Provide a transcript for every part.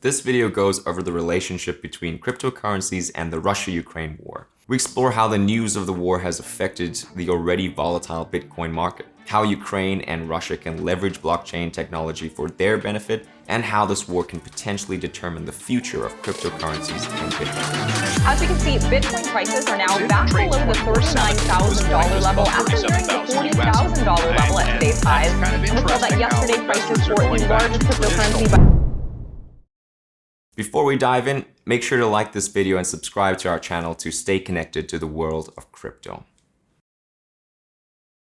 This video goes over the relationship between cryptocurrencies and the Russia-Ukraine war. We explore how the news of the war has affected the already volatile Bitcoin market, how Ukraine and Russia can leverage blockchain technology for their benefit, and how this war can potentially determine the future of cryptocurrencies and Bitcoin. As we can see, Bitcoin prices are now back below the $39,000 level after nearing the $40,000 level at today's highs. Recall that yesterday prices for the largest cryptocurrency. Before we dive in, make sure to like this video and subscribe to our channel to stay connected to the world of crypto.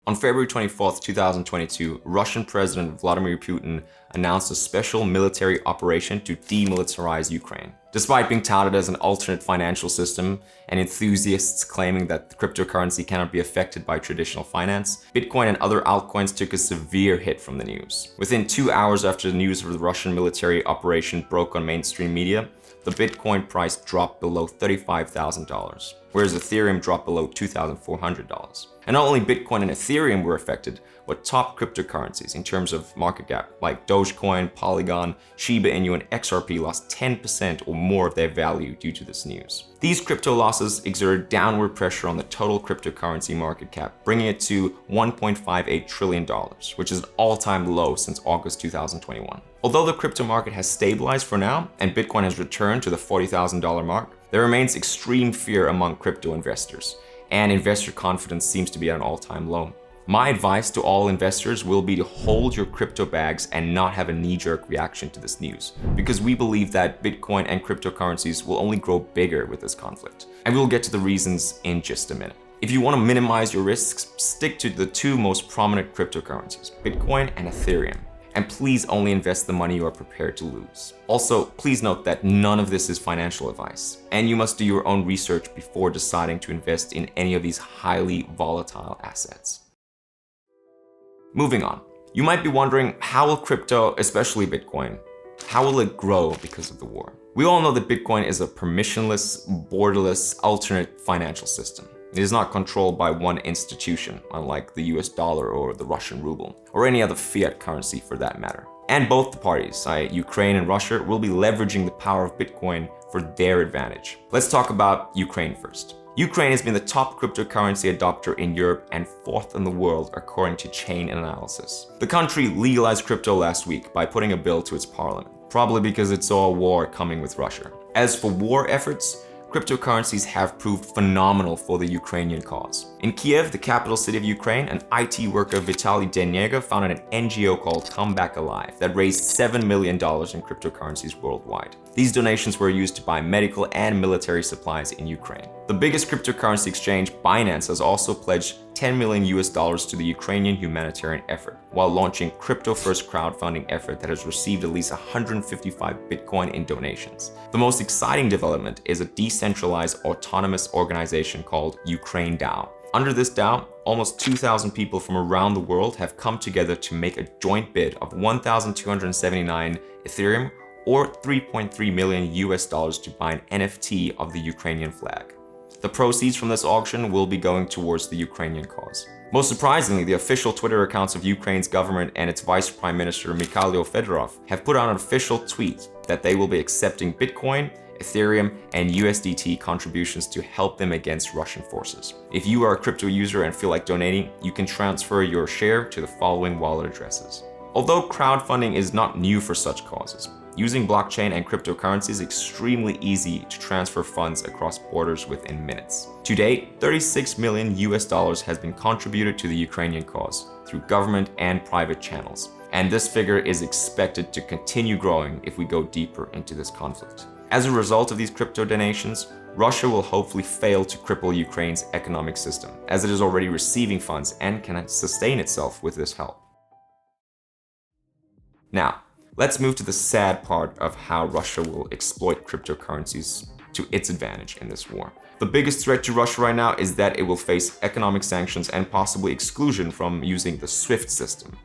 On February 24th, 2022, Russian President Vladimir Putin announced a special military operation to demilitarize Ukraine. Despite being touted as an alternate financial system and enthusiasts claiming that the cryptocurrency cannot be affected by traditional finance, Bitcoin and other altcoins took a severe hit from the news. Within 2 hours after the news of the Russian military operation broke on mainstream media, the Bitcoin price dropped below $35,000, whereas Ethereum dropped below $2,400. And not only Bitcoin and Ethereum were affected, but top cryptocurrencies in terms of market cap, like Dogecoin, Polygon, Shiba Inu and XRP lost 10% or more of their value due to this news. These crypto losses exerted downward pressure on the total cryptocurrency market cap, bringing it to $1.58 trillion, which is an all-time low since August 2021. Although the crypto market has stabilized for now, and Bitcoin has returned to the $40,000 mark, there remains extreme fear among crypto investors, and investor confidence seems to be at an all-time low. My advice to all investors will be to hold your crypto bags and not have a knee-jerk reaction to this news, because we believe that Bitcoin and cryptocurrencies will only grow bigger with this conflict. And we'll get to the reasons in just a minute. If you want to minimize your risks, stick to the two most prominent cryptocurrencies, Bitcoin and Ethereum. And please only invest the money you are prepared to lose. Also, please note that none of this is financial advice, and you must do your own research before deciding to invest in any of these highly volatile assets. Moving on, you might be wondering, how will crypto, especially Bitcoin, how will it grow because of the war? We all know that Bitcoin is a permissionless, borderless, alternate financial system. It is not controlled by one institution, unlike the US dollar or the Russian ruble, or any other fiat currency for that matter. And both the parties, Ukraine and Russia, will be leveraging the power of Bitcoin for their advantage. Let's talk about Ukraine first. Ukraine has been the top cryptocurrency adopter in Europe and fourth in the world according to Chain Analysis. The country legalized crypto last week by putting a bill to its parliament, probably because it saw a war coming with Russia. As for war efforts, cryptocurrencies have proved phenomenal for the Ukrainian cause. In Kiev, the capital city of Ukraine, an IT worker Vitaly Denega founded an NGO called Come Back Alive that raised $7 million in cryptocurrencies worldwide. These donations were used to buy medical and military supplies in Ukraine. The biggest cryptocurrency exchange, Binance, has also pledged $10 million to the Ukrainian humanitarian effort, while launching crypto-first crowdfunding effort that has received at least 155 Bitcoin in donations. The most exciting development is a decentralized autonomous organization called Ukraine DAO. Under this DAO, almost 2,000 people from around the world have come together to make a joint bid of 1,279 Ethereum or $3.3 million to buy an NFT of the Ukrainian flag. The proceeds from this auction will be going towards the Ukrainian cause. Most surprisingly, the official Twitter accounts of Ukraine's government and its Vice Prime Minister Mykhailo Fedorov have put out an official tweet that they will be accepting Bitcoin, Ethereum, and USDT contributions to help them against Russian forces. If you are a crypto user and feel like donating, you can transfer your share to the following wallet addresses. Although crowdfunding is not new for such causes, using blockchain and cryptocurrency is extremely easy to transfer funds across borders within minutes. To date, $36 million has been contributed to the Ukrainian cause through government and private channels. And this figure is expected to continue growing if we go deeper into this conflict. As a result of these crypto donations, Russia will hopefully fail to cripple Ukraine's economic system, as it is already receiving funds and can sustain itself with this help. Now, let's move to the sad part of how Russia will exploit cryptocurrencies to its advantage in this war. The biggest threat to Russia right now is that it will face economic sanctions and possibly exclusion from using the SWIFT system,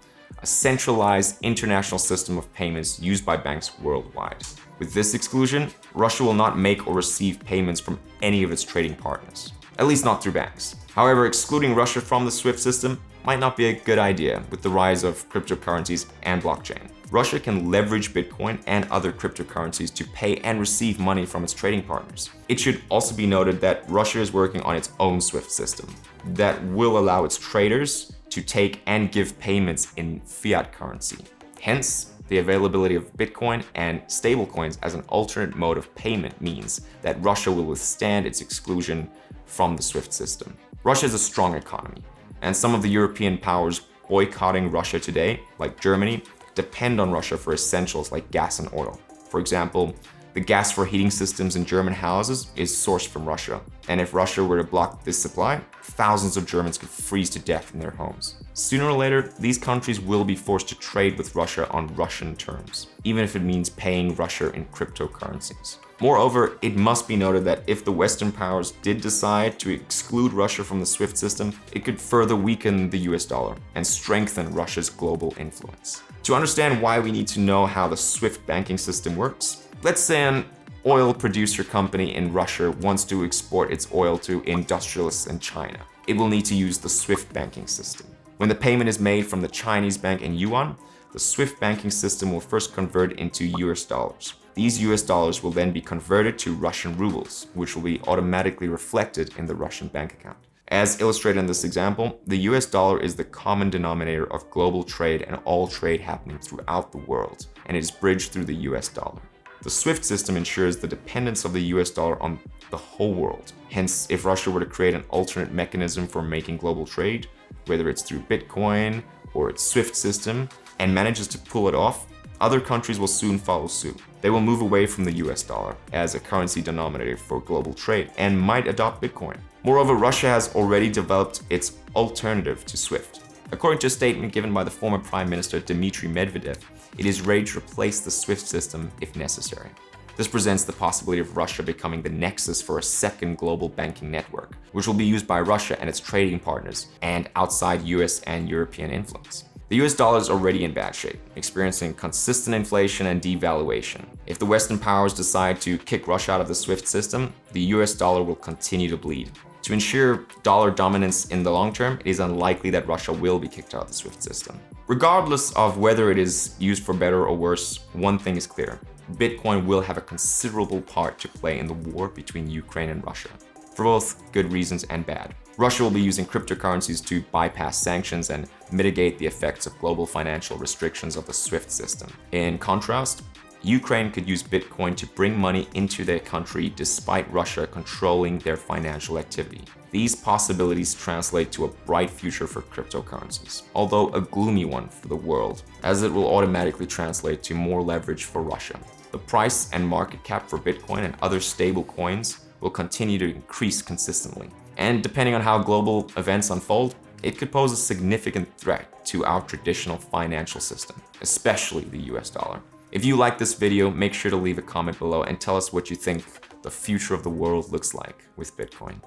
a centralized international system of payments used by banks worldwide. With this exclusion, Russia will not make or receive payments from any of its trading partners, at least not through banks. However, excluding Russia from the SWIFT system might not be a good idea with the rise of cryptocurrencies and blockchain. Russia can leverage Bitcoin and other cryptocurrencies to pay and receive money from its trading partners. It should also be noted that Russia is working on its own SWIFT system that will allow its traders to take and give payments in fiat currency. Hence, the availability of Bitcoin and stablecoins as an alternate mode of payment means that Russia will withstand its exclusion from the SWIFT system. Russia is a strong economy, and some of the European powers boycotting Russia today, like Germany, depend on Russia for essentials like gas and oil. For example, the gas for heating systems in German houses is sourced from Russia, and if Russia were to block this supply, thousands of Germans could freeze to death in their homes. Sooner or later, these countries will be forced to trade with Russia on Russian terms, even if it means paying Russia in cryptocurrencies. Moreover, it must be noted that if the Western powers did decide to exclude Russia from the SWIFT system, it could further weaken the US dollar and strengthen Russia's global influence. To understand why we need to know how the SWIFT banking system works, let's say an oil producer company in Russia wants to export its oil to industrialists in China. It will need to use the SWIFT banking system. When the payment is made from the Chinese bank in yuan, the SWIFT banking system will first convert into US dollars. These US dollars will then be converted to Russian rubles, which will be automatically reflected in the Russian bank account. As illustrated in this example, the US dollar is the common denominator of global trade and all trade happening throughout the world, and it is bridged through the US dollar. The SWIFT system ensures the dependence of the US dollar on the whole world. Hence, if Russia were to create an alternate mechanism for making global trade, whether it's through Bitcoin or its SWIFT system, and manages to pull it off, other countries will soon follow suit. They will move away from the US dollar as a currency denominator for global trade and might adopt Bitcoin. Moreover, Russia has already developed its alternative to SWIFT. According to a statement given by the former Prime Minister Dmitry Medvedev, it is ready to replace the SWIFT system if necessary. This presents the possibility of Russia becoming the nexus for a second global banking network, which will be used by Russia and its trading partners and outside US and European influence. The US dollar is already in bad shape, experiencing consistent inflation and devaluation. If the Western powers decide to kick Russia out of the SWIFT system, the US dollar will continue to bleed. To ensure dollar dominance in the long term, it is unlikely that Russia will be kicked out of the SWIFT system. Regardless of whether it is used for better or worse, one thing is clear. Bitcoin will have a considerable part to play in the war between Ukraine and Russia, for both good reasons and bad. Russia will be using cryptocurrencies to bypass sanctions and mitigate the effects of global financial restrictions of the SWIFT system. In contrast, Ukraine could use Bitcoin to bring money into their country despite Russia controlling their financial activity. These possibilities translate to a bright future for cryptocurrencies, although a gloomy one for the world, as it will automatically translate to more leverage for Russia. The price and market cap for Bitcoin and other stable coins will continue to increase consistently. And depending on how global events unfold, it could pose a significant threat to our traditional financial system, especially the US dollar. If you like this video, make sure to leave a comment below and tell us what you think the future of the world looks like with Bitcoin.